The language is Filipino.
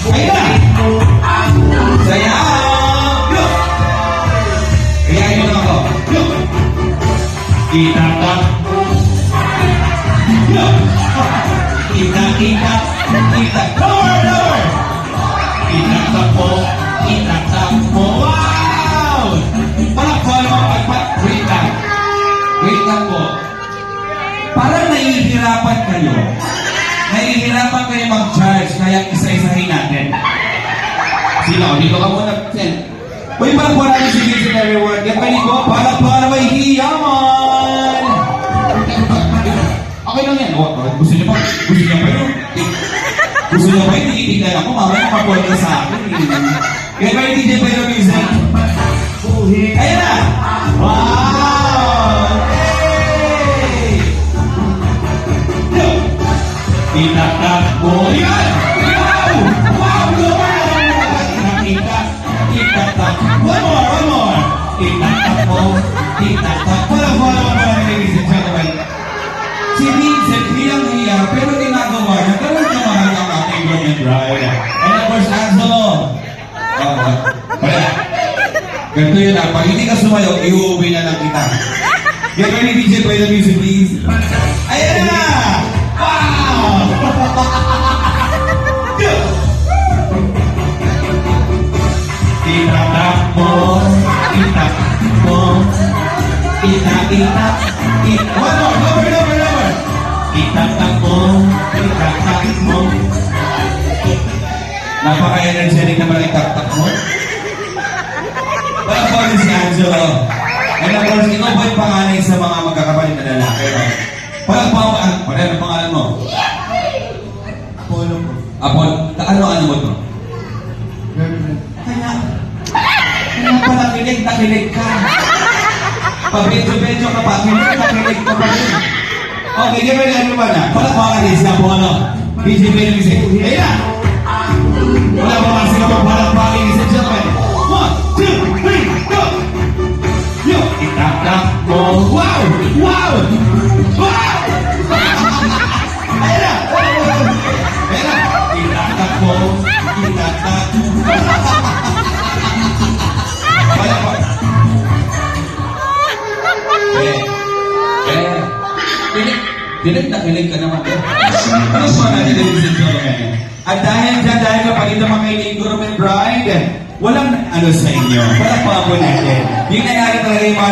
Ayun na! Sayaw! Look! Kayain mo lang ako. Look! Kita-tak. Look! Kita-kita. Kita. Lower! Lower! Kita-tak mo. Kita-tak mo. Wow! Palakpan mo. Wait lang. Wait lang po. Parang nahihirapan kayo. Nahihirapan kayo mag-charge, kaya isa-isahin natin. Sino? Dito ka muna. Uy, parang po natin si Vincent everyone. Get ready ko, parang para may hiyaman! Okay lang yan. Gusto niyo pa? Gusto niyo pa yun? Gusto niyo pa yun? Itignan ako, mamaya mapuwala sa akin. Get ready, DJ Pedro Music. Ayan na! Wow! Hey! Tinatak mo. Yan! Wow! Wow! Tinatak. One more. Tinatak mo. Tinatak. Wala, ladies and gentlemen. Si Vincent, hiyang-hiya, pero ginagawa niya. Pero kamahal ang ating Women Bride. And of course, Angelo. Wala. Ganito yun lang. Pag hindi ka sumayaw, iuuwi na lang kita. Get ready, DJ, play the music, please. Ayan na! Wow! Tinatak mo, tinatak mo, tinatak, one more, lower. Tinatak mo, tinatak mo. Napaka-energetic naman ang tinatak mo. Wala po rin si Angelo. And of course, ikaw ba yung panganay sa mga magkakapalit na lalaki? Ano ang pangalan mo? Apollo. Apollo. Ano mo to? Kaya pala kilig ka. Pag-medyo ka pa, kilig ka pa rin. Okay, give me ano ba na? Palakpakan din sila po ano? DJ Pedro Music. Ayan na! Wala ba kasi ka palakpakan, ladies and gentlemen? 1, 2, 3, go! Yo! Itak-tak mo. Wow! Wow! Wow! Ayan na! Ayan na! Itak-tak mo. Itak-tak. Wala pa. Kilig na kilig ka naman. Ano po natin, ladies and gentlemen? At dahil kapag ito mga kailing Women Bride, walang ano sa inyo. Palakpakan po natin. Yung nangyari talaga yung mga